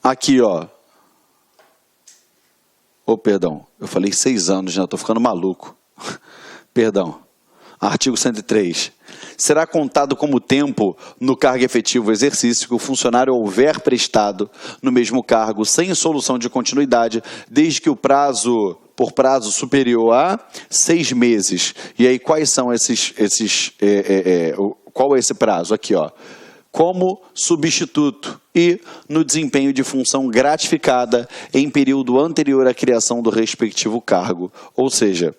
Aqui, ó. Oh, perdão, eu falei 6 anos, né? Eu estou ficando maluco. Perdão. Artigo 103. Será contado como tempo no cargo efetivo exercício que o funcionário houver prestado no mesmo cargo sem solução de continuidade, desde que o prazo, por prazo superior a 6 meses. E aí, quais são qual é esse prazo? Aqui, ó. Como substituto e no desempenho de função gratificada em período anterior à criação do respectivo cargo. Ou seja,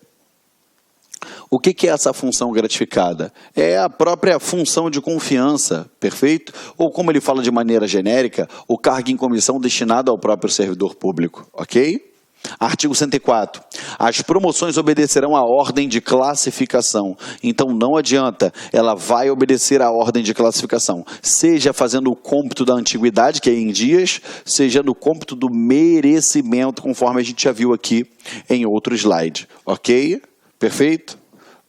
o que é essa função gratificada? É a própria função de confiança, perfeito? Ou como ele fala de maneira genérica, o cargo em comissão destinado ao próprio servidor público, ok? Artigo 104. As promoções obedecerão à ordem de classificação. Então, não adianta, ela vai obedecer à ordem de classificação. Seja fazendo o cômputo da antiguidade, que é em dias, seja no cômputo do merecimento, conforme a gente já viu aqui em outro slide. Ok? Perfeito?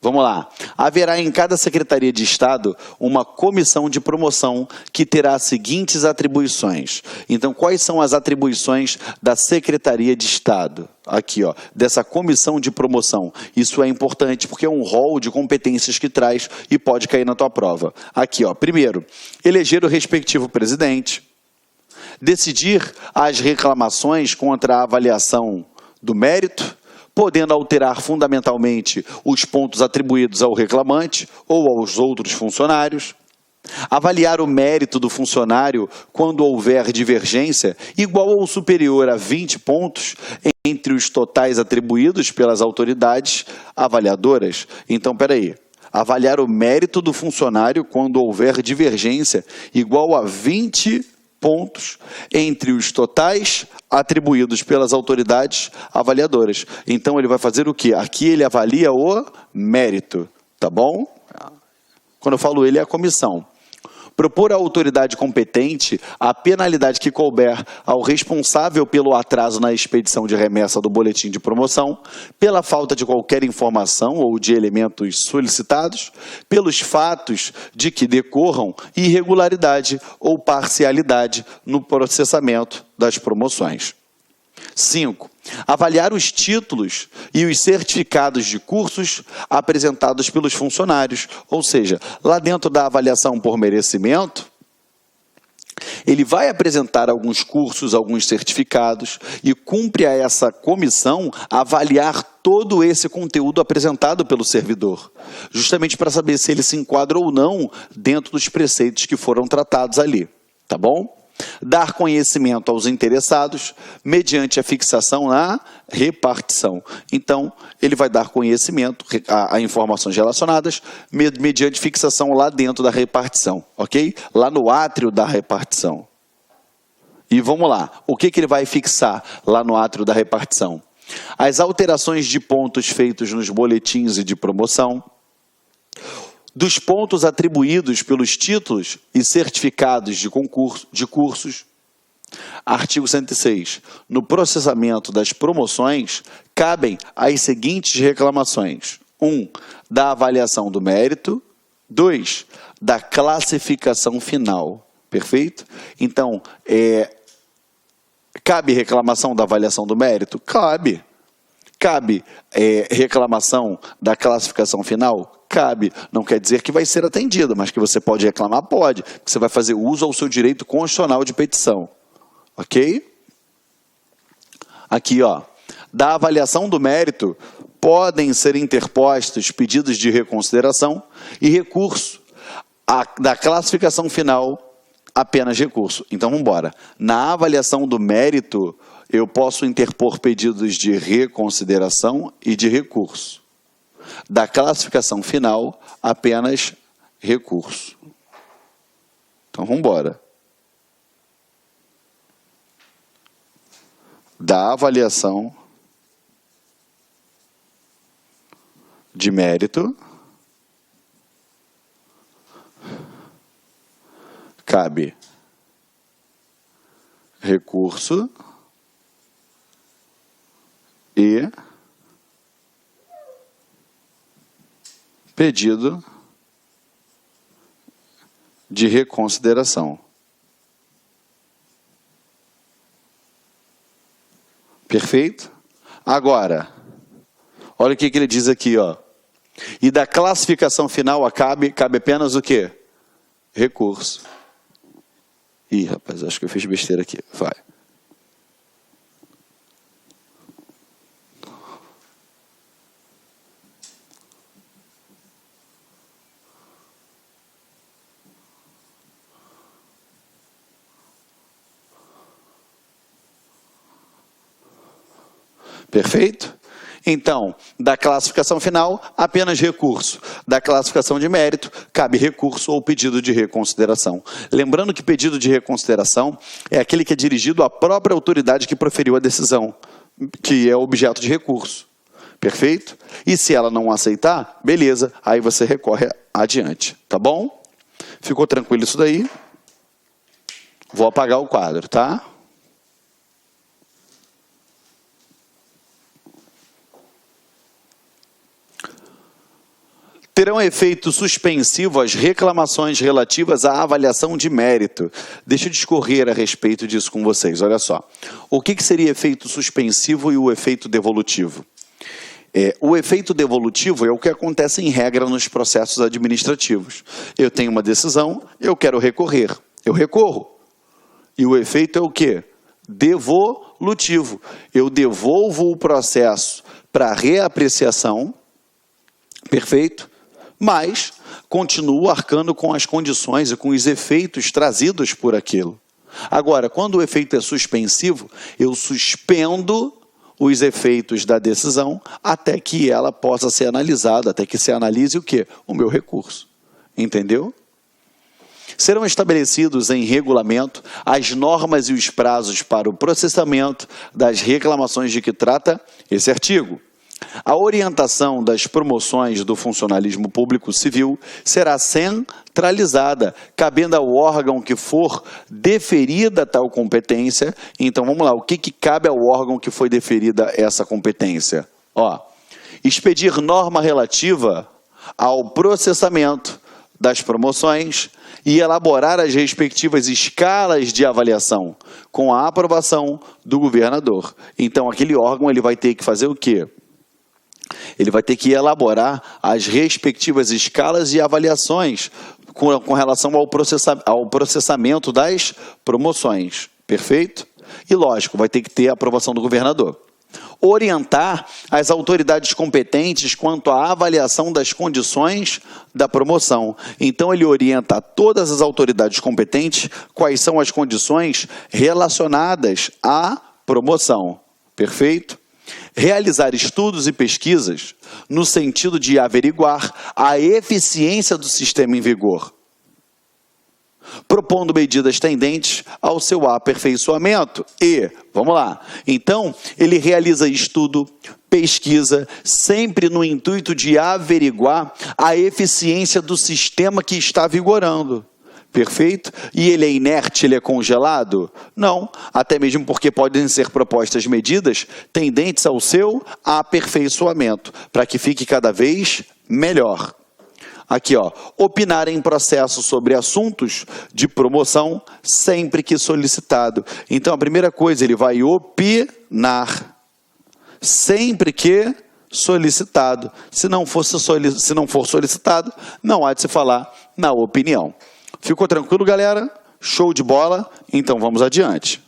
Vamos lá. Haverá em cada Secretaria de Estado uma comissão de promoção que terá as seguintes atribuições. Então, quais são as atribuições da Secretaria de Estado? Aqui, ó, dessa comissão de promoção. Isso é importante porque é um rol de competências que traz e pode cair na tua prova. Aqui, ó, primeiro, eleger o respectivo presidente, decidir as reclamações contra a avaliação do mérito, podendo alterar fundamentalmente os pontos atribuídos ao reclamante ou aos outros funcionários, avaliar o mérito do funcionário quando houver divergência igual ou superior a 20 pontos entre os totais atribuídos pelas autoridades avaliadoras. Então, peraí. Avaliar o mérito do funcionário quando houver divergência igual a 20 pontos entre os totais atribuídos pelas autoridades avaliadoras. Então, ele vai fazer o quê? Aqui ele avalia o mérito, tá bom? Quando eu falo ele, é a comissão. Propor à autoridade competente a penalidade que couber ao responsável pelo atraso na expedição de remessa do boletim de promoção, pela falta de qualquer informação ou de elementos solicitados, pelos fatos de que decorram irregularidade ou parcialidade no processamento das promoções. 5. Avaliar os títulos e os certificados de cursos apresentados pelos funcionários. Ou seja, lá dentro da avaliação por merecimento, ele vai apresentar alguns cursos, alguns certificados e cumpre a essa comissão avaliar todo esse conteúdo apresentado pelo servidor, justamente para saber se ele se enquadra ou não dentro dos preceitos que foram tratados ali, tá bom? Dar conhecimento aos interessados mediante a fixação na repartição. Então, ele vai dar conhecimento a informações relacionadas mediante fixação lá dentro da repartição, ok? Lá no átrio da repartição. E vamos lá, o que ele vai fixar lá no átrio da repartição? As alterações de pontos feitos nos boletins e de promoção, dos pontos atribuídos pelos títulos e certificados de cursos. Artigo 106. No processamento das promoções, cabem as seguintes reclamações. 1. Da avaliação do mérito. 2. Da classificação final. Perfeito? Então, cabe reclamação da avaliação do mérito? Cabe. Cabe reclamação da classificação final? Cabe. Não quer dizer que vai ser atendido, mas que você pode reclamar? Pode. Que você vai fazer uso ao seu direito constitucional de petição. Ok? Aqui, ó. Da avaliação do mérito, podem ser interpostos pedidos de reconsideração e recurso. Da classificação final, apenas recurso. Então, vamos embora. Na avaliação do mérito, eu posso interpor pedidos de reconsideração e de recurso. Da classificação final, apenas recurso. Então, vamos embora. Da avaliação de mérito, cabe recurso e pedido de reconsideração. Perfeito? Agora, olha o que ele diz aqui, ó. E da classificação final cabe apenas o quê? Recurso. Ih, rapaz, acho que eu fiz besteira aqui. Vai. Perfeito? Então, da classificação final, apenas recurso. Da classificação de mérito, cabe recurso ou pedido de reconsideração. Lembrando que pedido de reconsideração é aquele que é dirigido à própria autoridade que proferiu a decisão, que é objeto de recurso. Perfeito? E se ela não aceitar, beleza, aí você recorre adiante. Tá bom? Ficou tranquilo isso daí? Vou apagar o quadro, tá? Terão efeito suspensivo as reclamações relativas à avaliação de mérito. Deixa eu discorrer a respeito disso com vocês, olha só. O que seria efeito suspensivo e o efeito devolutivo? O efeito devolutivo é o que acontece em regra nos processos administrativos. Eu tenho uma decisão, eu quero recorrer, eu recorro. E o efeito é o quê? Devolutivo. Eu devolvo o processo para reapreciação, perfeito? Mas continuo arcando com as condições e com os efeitos trazidos por aquilo. Agora, quando o efeito é suspensivo, eu suspendo os efeitos da decisão até que ela possa ser analisada, até que se analise o quê? O meu recurso. Entendeu? Serão estabelecidos em regulamento as normas e os prazos para o processamento das reclamações de que trata esse artigo. A orientação das promoções do funcionalismo público civil será centralizada, cabendo ao órgão que for deferida tal competência. Então, vamos lá, o que cabe ao órgão que foi deferida essa competência? Expedir norma relativa ao processamento das promoções e elaborar as respectivas escalas de avaliação com a aprovação do governador. Então, aquele órgão ele vai ter que fazer o quê? Ele vai ter que elaborar as respectivas escalas e avaliações com relação ao processamento das promoções. Perfeito? E, lógico, vai ter que ter a aprovação do governador. Orientar as autoridades competentes quanto à avaliação das condições da promoção. Então, ele orienta a todas as autoridades competentes quais são as condições relacionadas à promoção. Perfeito? Realizar estudos e pesquisas no sentido de averiguar a eficiência do sistema em vigor, propondo medidas tendentes ao seu aperfeiçoamento. E, vamos lá, então, ele realiza estudo, pesquisa, sempre no intuito de averiguar a eficiência do sistema que está vigorando. Perfeito? E ele é inerte, ele é congelado? Não, até mesmo porque podem ser propostas medidas tendentes ao seu aperfeiçoamento, para que fique cada vez melhor. Aqui, opinar em processo sobre assuntos de promoção sempre que solicitado. Então, a primeira coisa, ele vai opinar sempre que solicitado. Se não for solicitado, não há de se falar na opinião. Ficou tranquilo, galera? Show de bola? Então, vamos adiante.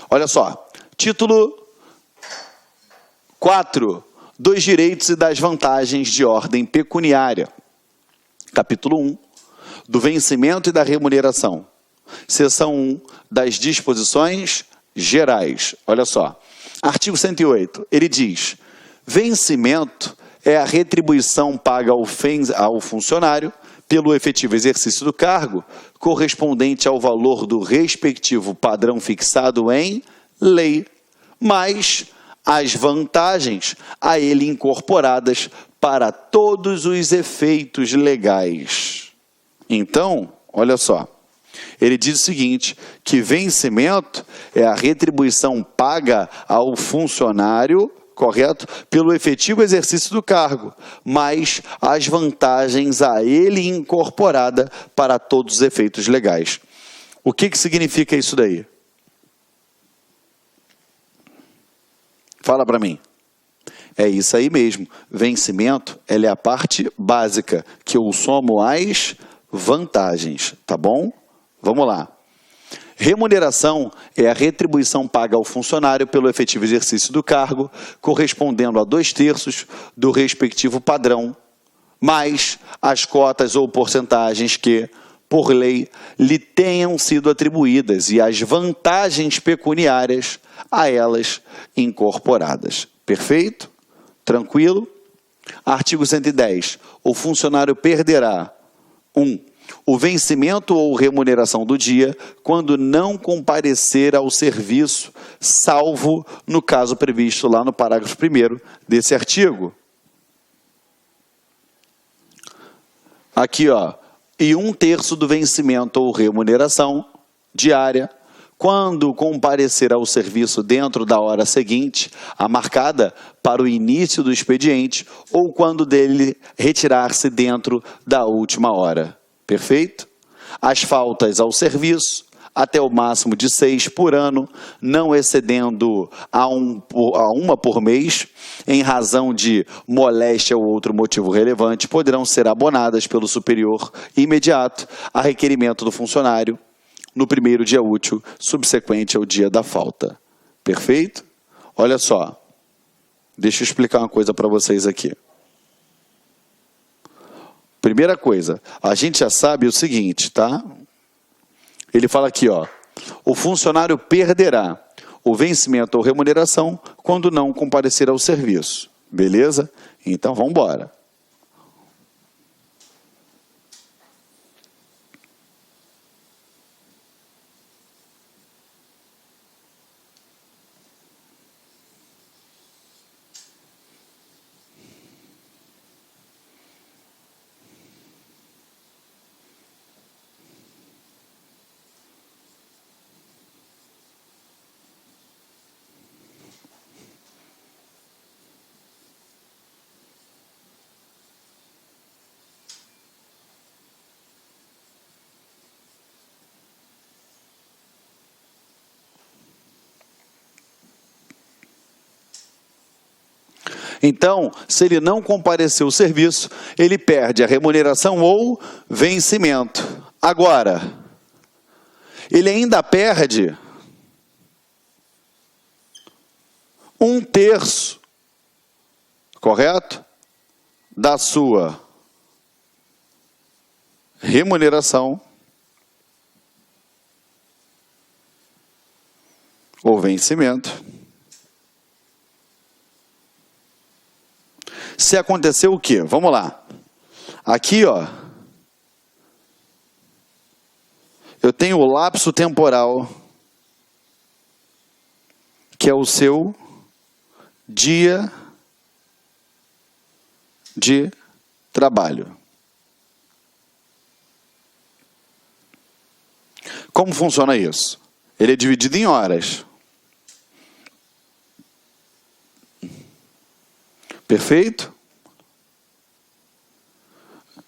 Olha só, título 4, dos direitos e das vantagens de ordem pecuniária. Capítulo 1, do vencimento e da remuneração. Seção 1, das disposições gerais. Olha só, artigo 108, ele diz, vencimento é a retribuição paga ao funcionário pelo efetivo exercício do cargo, correspondente ao valor do respectivo padrão fixado em lei, mais as vantagens a ele incorporadas para todos os efeitos legais. Então, olha só, ele diz o seguinte, que vencimento é a retribuição paga ao funcionário, correto? Pelo efetivo exercício do cargo, mas as vantagens a ele incorporada para todos os efeitos legais. O que significa isso daí? Fala para mim. É isso aí mesmo. Vencimento, ela é a parte básica, que eu somo as vantagens, tá bom? Vamos lá. Remuneração é a retribuição paga ao funcionário pelo efetivo exercício do cargo, correspondendo a 2/3 do respectivo padrão, mais as cotas ou porcentagens que, por lei, lhe tenham sido atribuídas e as vantagens pecuniárias a elas incorporadas. Perfeito? Tranquilo? Artigo 110. O funcionário perderá 1. O vencimento ou remuneração do dia quando não comparecer ao serviço, salvo no caso previsto lá no parágrafo 1º desse artigo. Aqui, ó. E 1/3 do vencimento ou remuneração diária quando comparecer ao serviço dentro da hora seguinte, a marcada para o início do expediente, ou quando dele retirar-se dentro da última hora. Perfeito? As faltas ao serviço, até o máximo de 6 por ano, não excedendo a uma por mês, em razão de moléstia ou outro motivo relevante, poderão ser abonadas pelo superior imediato a requerimento do funcionário, no primeiro dia útil subsequente ao dia da falta. Perfeito? Olha só, deixa eu explicar uma coisa para vocês aqui. Primeira coisa, a gente já sabe o seguinte, tá? Ele fala aqui, ó, o funcionário perderá o vencimento ou remuneração quando não comparecer ao serviço. Beleza? Então, vamos embora. Então, se ele não comparecer ao serviço, ele perde a remuneração ou vencimento. Agora, ele ainda perde 1/3, correto? Da sua remuneração ou vencimento. Se acontecer o quê? Vamos lá. Aqui, ó, eu tenho o lapso temporal, que é o seu dia de trabalho. Como funciona isso? Ele é dividido em horas. Perfeito?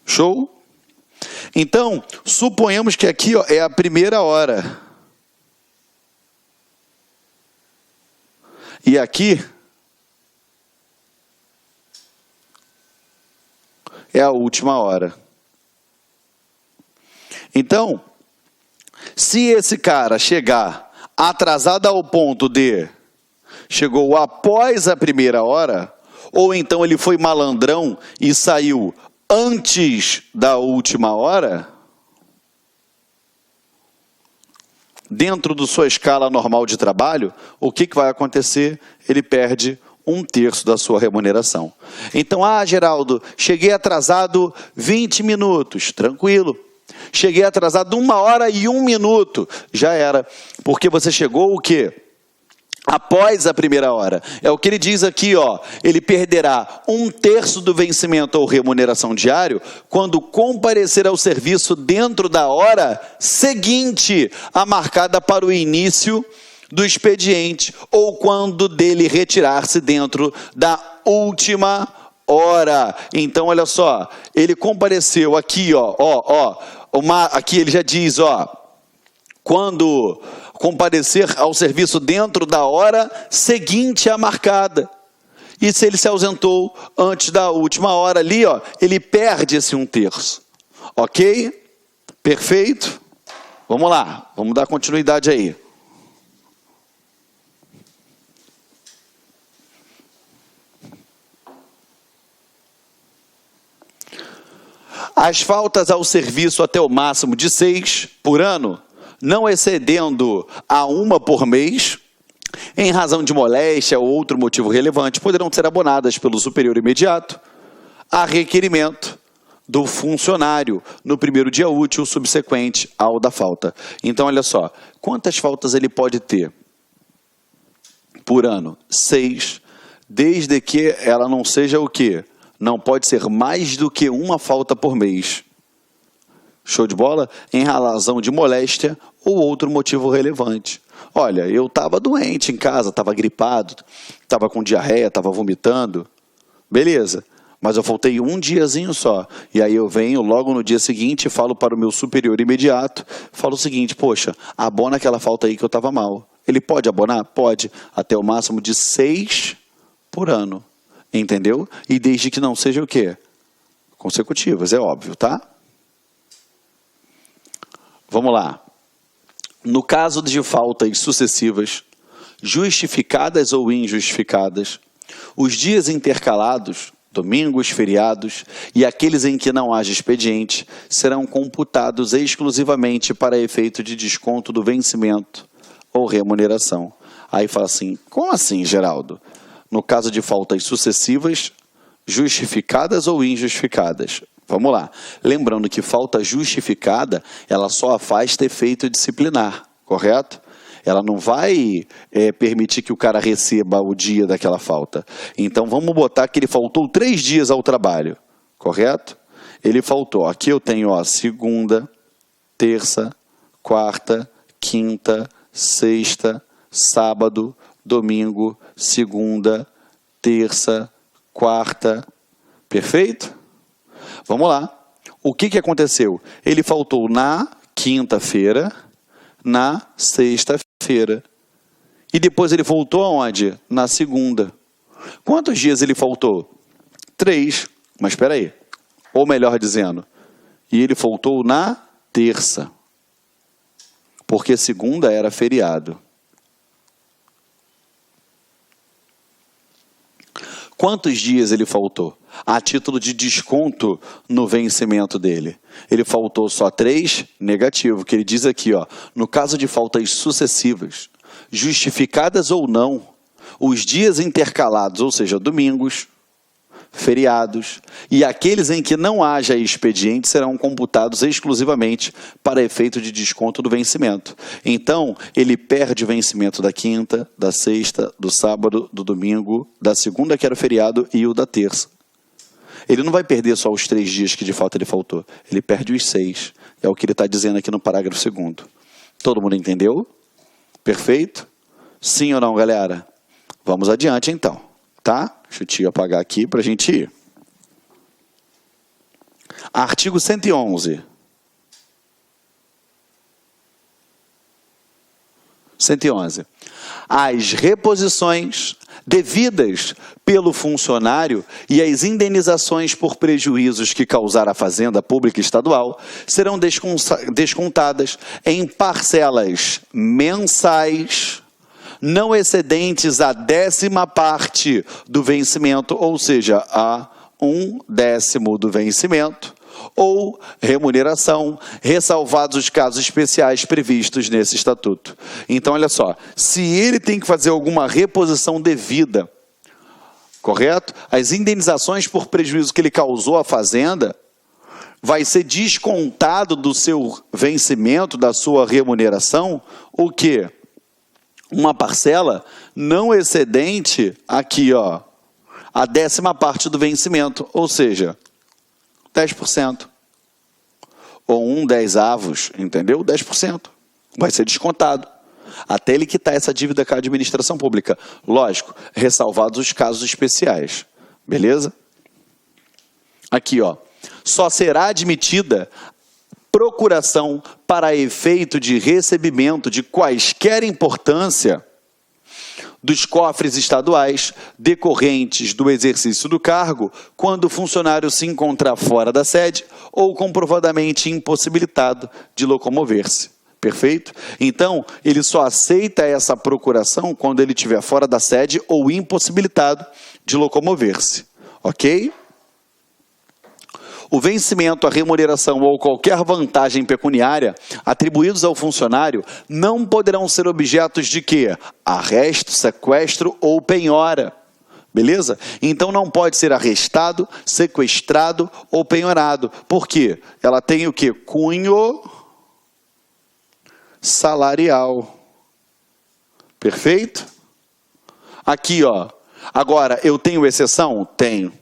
Show? Então, suponhamos que aqui, ó, é a primeira hora. E aqui é a última hora. Então, se esse cara chegar atrasado ao ponto de chegou após a primeira hora, ou então ele foi malandrão e saiu antes da última hora, dentro da sua escala normal de trabalho, o que vai acontecer? Ele perde 1/3 da sua remuneração. Então, Geraldo, cheguei atrasado 20 minutos, tranquilo. Cheguei atrasado 1 hora e 1 minuto, já era, porque você chegou o quê? Após a primeira hora. É o que ele diz aqui, ó. Ele perderá 1/3 do vencimento ou remuneração diário quando comparecer ao serviço dentro da hora seguinte a marcada para o início do expediente ou quando dele retirar-se dentro da última hora. Então, olha só. Ele compareceu aqui, ó. Aqui ele já diz, ó. quando comparecer ao serviço dentro da hora seguinte à marcada. E se ele se ausentou antes da última hora ali, ó, ele perde esse 1/3. Ok? Perfeito? Vamos lá, vamos dar continuidade aí. As faltas ao serviço até o máximo de 6 por ano, não excedendo a 1 por mês, em razão de moléstia ou outro motivo relevante, poderão ser abonadas pelo superior imediato a requerimento do funcionário no primeiro dia útil subsequente ao da falta. Então, olha só, quantas faltas ele pode ter por ano? 6, desde que ela não seja o quê? Não pode ser mais do que 1 falta por mês. Show de bola? Em razão de moléstia ou outro motivo relevante. Olha, eu estava doente em casa, estava gripado, estava com diarreia, estava vomitando. Beleza, mas eu faltei um diazinho só. E aí eu venho logo no dia seguinte e falo para o meu superior imediato, falo o seguinte, poxa, abona aquela falta aí que eu estava mal. Ele pode abonar? Pode, até o máximo de 6 por ano. Entendeu? E desde que não seja o quê? Consecutivas, é óbvio, tá? Vamos lá. No caso de faltas sucessivas, justificadas ou injustificadas, os dias intercalados, domingos, feriados e aqueles em que não haja expediente, serão computados exclusivamente para efeito de desconto do vencimento ou remuneração. Aí fala assim, como assim, Geraldo? No caso de faltas sucessivas, justificadas ou injustificadas. Vamos lá. Lembrando que falta justificada, ela só afasta efeito disciplinar, correto? Ela não vai permitir que o cara receba o dia daquela falta. Então, vamos botar que ele faltou 3 dias ao trabalho, correto? Ele faltou. Aqui eu tenho, ó, segunda, terça, quarta, quinta, sexta, sábado, domingo, segunda, terça, quarta. Perfeito? Vamos lá. O que aconteceu? Ele faltou na quinta-feira, na sexta-feira. E depois ele voltou aonde? Na segunda. Quantos dias ele faltou? 3. Mas espera aí. Ou melhor dizendo, e ele faltou na terça. Porque segunda era feriado. Quantos dias ele faltou? A título de desconto no vencimento dele. Ele faltou só 3, negativo, que ele diz aqui, ó, no caso de faltas sucessivas, justificadas ou não, os dias intercalados, ou seja, domingos, feriados, e aqueles em que não haja expediente serão computados exclusivamente para efeito de desconto do vencimento. Então, ele perde o vencimento da quinta, da sexta, do sábado, do domingo, da segunda, que era o feriado, e o da terça. Ele não vai perder só os 3 dias que de fato ele faltou. Ele perde os 6. É o que ele está dizendo aqui no parágrafo 2º. Todo mundo entendeu? Perfeito? Sim ou não, galera? Vamos adiante, então. Tá? Deixa o tio apagar aqui para a gente ir. Artigo 111. 111. As reposições devidas pelo funcionário e as indenizações por prejuízos que causar a Fazenda Pública Estadual serão descontadas em parcelas mensais não excedentes a 10ª parte do vencimento, ou seja, a 1/10 do vencimento, ou remuneração, ressalvados os casos especiais previstos nesse estatuto. Então, olha só, se ele tem que fazer alguma reposição devida, correto? As indenizações por prejuízo que ele causou à fazenda vai ser descontado do seu vencimento, da sua remuneração, o quê? Uma parcela não excedente, aqui, ó, a 10ª parte do vencimento, ou seja, 10%. Ou 1/10, entendeu? 10%. Vai ser descontado. Até ele quitar essa dívida com a administração pública. Lógico, ressalvados os casos especiais. Beleza? Aqui, ó. Só será admitida procuração para efeito de recebimento de quaisquer importância dos cofres estaduais decorrentes do exercício do cargo, quando o funcionário se encontrar fora da sede ou comprovadamente impossibilitado de locomover-se. Perfeito? Então, ele só aceita essa procuração quando ele estiver fora da sede ou impossibilitado de locomover-se. Ok? O vencimento, a remuneração ou qualquer vantagem pecuniária atribuídos ao funcionário não poderão ser objetos de quê? Arresto, sequestro ou penhora. Beleza? Então não pode ser arrestado, sequestrado ou penhorado. Por quê? Ela tem o quê? Cunho salarial. Perfeito? Aqui, ó. Agora, eu tenho exceção? Tenho.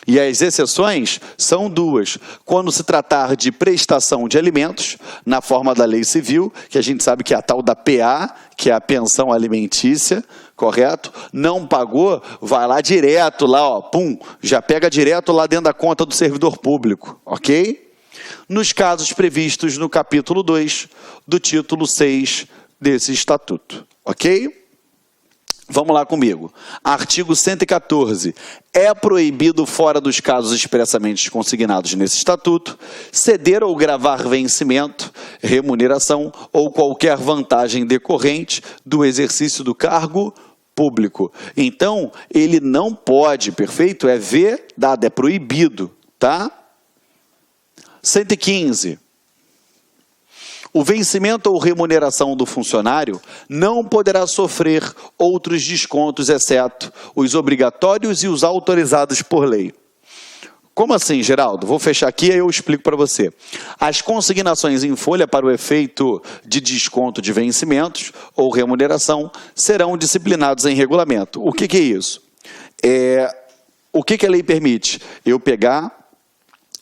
E as exceções são duas. Quando se tratar de prestação de alimentos, na forma da lei civil, que a gente sabe que é a tal da PA, que é a pensão alimentícia, correto? Não pagou, vai lá direto, lá, ó, pum, já pega direto lá dentro da conta do servidor público, ok? Nos casos previstos no capítulo 2 do título 6 desse estatuto, ok? Vamos lá comigo. Artigo 114. É proibido, fora dos casos expressamente consignados nesse estatuto, ceder ou gravar vencimento, remuneração ou qualquer vantagem decorrente do exercício do cargo público. Então, ele não pode, perfeito? É vedado, é proibido, tá? 115. O vencimento ou remuneração do funcionário não poderá sofrer outros descontos, exceto os obrigatórios e os autorizados por lei. Como assim, Geraldo? Vou fechar aqui e eu explico para você. As consignações em folha para o efeito de desconto de vencimentos ou remuneração serão disciplinados em regulamento. O que é isso? O que a lei permite? Eu pegar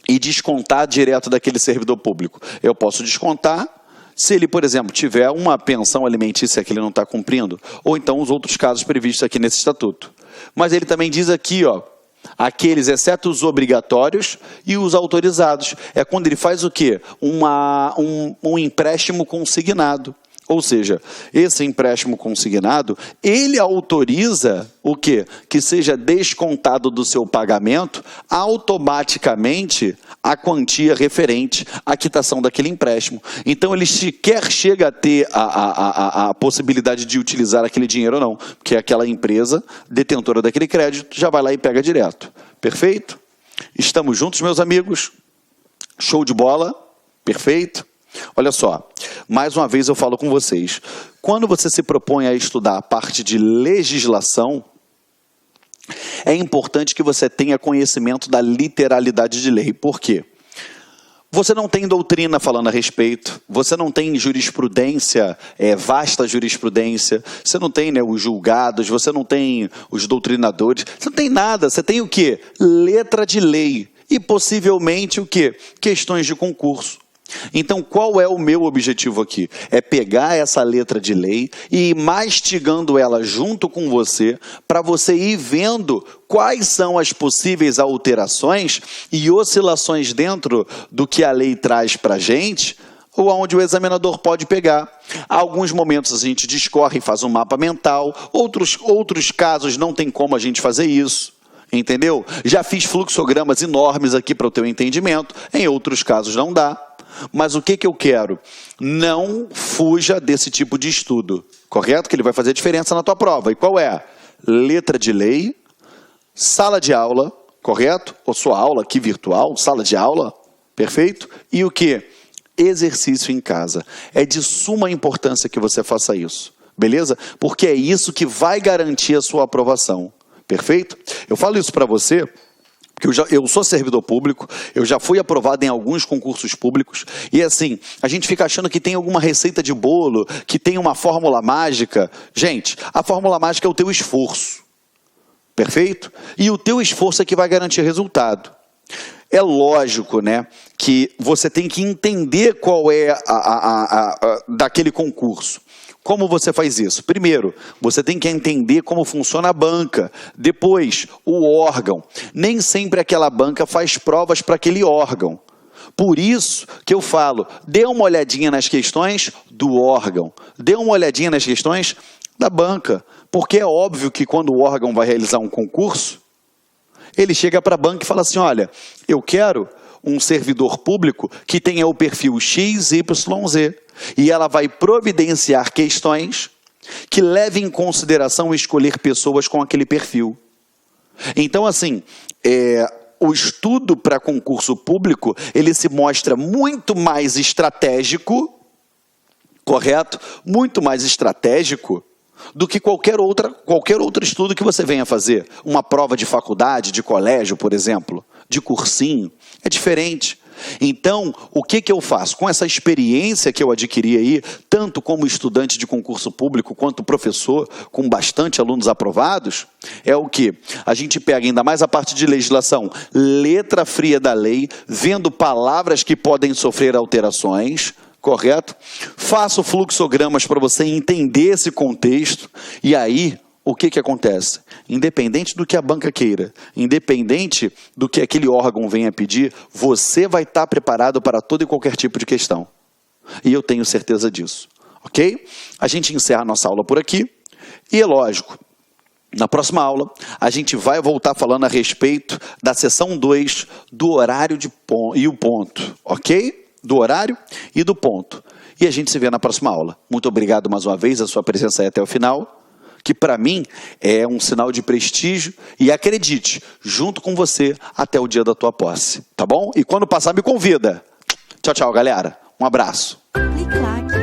e descontar direto daquele servidor público. Eu posso descontar se ele, por exemplo, tiver uma pensão alimentícia que ele não está cumprindo, ou então os outros casos previstos aqui nesse estatuto. Mas ele também diz aqui, ó, aqueles, exceto os obrigatórios e os autorizados. É quando ele faz o quê? Um empréstimo consignado. Ou seja, esse empréstimo consignado, ele autoriza o quê? Que seja descontado do seu pagamento automaticamente a quantia referente à quitação daquele empréstimo. Então, ele sequer chega a ter a possibilidade de utilizar aquele dinheiro ou não, porque aquela empresa detentora daquele crédito já vai lá e pega direto. Perfeito? Estamos juntos, meus amigos? Show de bola? Perfeito? Olha só, mais uma vez eu falo com vocês. Quando você se propõe a estudar a parte de legislação, é importante que você tenha conhecimento da literalidade de lei. Por quê? Você não tem doutrina falando a respeito, você não tem jurisprudência, vasta jurisprudência, você não tem, né, os julgados, você não tem os doutrinadores, você não tem nada, você tem o quê? Letra de lei e possivelmente o quê? Questões de concurso. Então, qual é o meu objetivo aqui? É pegar essa letra de lei e ir mastigando ela junto com você, para você ir vendo quais são as possíveis alterações e oscilações dentro do que a lei traz para a gente, ou onde o examinador pode pegar. Alguns momentos a gente discorre e faz um mapa mental, outros casos não tem como a gente fazer isso. Entendeu? Já fiz fluxogramas enormes aqui para o teu entendimento, em outros casos não dá. Mas o que eu quero? Não fuja desse tipo de estudo, correto? Que ele vai fazer diferença na tua prova. E qual é? Letra de lei, sala de aula, correto? Ou sua aula aqui virtual, sala de aula, perfeito? E o que? Exercício em casa. É de suma importância que você faça isso, beleza? Porque é isso que vai garantir a sua aprovação, perfeito? Eu falo isso para você porque eu sou servidor público, eu já fui aprovado em alguns concursos públicos, e assim, a gente fica achando que tem alguma receita de bolo, que tem uma fórmula mágica. Gente, a fórmula mágica é o teu esforço, perfeito? E o teu esforço é que vai garantir resultado. É lógico, né, que você tem que entender qual é daquele concurso. Como você faz isso? Primeiro, você tem que entender como funciona a banca. Depois, o órgão. Nem sempre aquela banca faz provas para aquele órgão. Por isso que eu falo, dê uma olhadinha nas questões do órgão, dê uma olhadinha nas questões da banca, porque é óbvio que quando o órgão vai realizar um concurso, ele chega para a banca e fala assim, olha, eu quero um servidor público que tenha o perfil XYZ, e ela vai providenciar questões que levem em consideração escolher pessoas com aquele perfil. Então, assim, o estudo para concurso público, ele se mostra muito mais estratégico, correto? Muito mais estratégico do que qualquer outro estudo que você venha fazer. Uma prova de faculdade, de colégio, por exemplo, de cursinho, é diferente. Então, o que eu faço? Com essa experiência que eu adquiri aí, tanto como estudante de concurso público, quanto professor, com bastante alunos aprovados, é o que? A gente pega ainda mais a parte de legislação, letra fria da lei, vendo palavras que podem sofrer alterações, correto? Faço fluxogramas para você entender esse contexto, e aí, o que acontece? Independente do que a banca queira, independente do que aquele órgão venha pedir, você vai estar preparado para todo e qualquer tipo de questão. E eu tenho certeza disso, ok? A gente encerra a nossa aula por aqui, e é lógico, na próxima aula, a gente vai voltar falando a respeito da seção 2 do horário e o ponto, ok? Do horário e do ponto. E a gente se vê na próxima aula. Muito obrigado mais uma vez, a sua presença aí até o final, que para mim é um sinal de prestígio, e acredite, junto com você até o dia da tua posse, tá bom? E quando passar, me convida. Tchau, tchau, galera. Um abraço. Clique lá.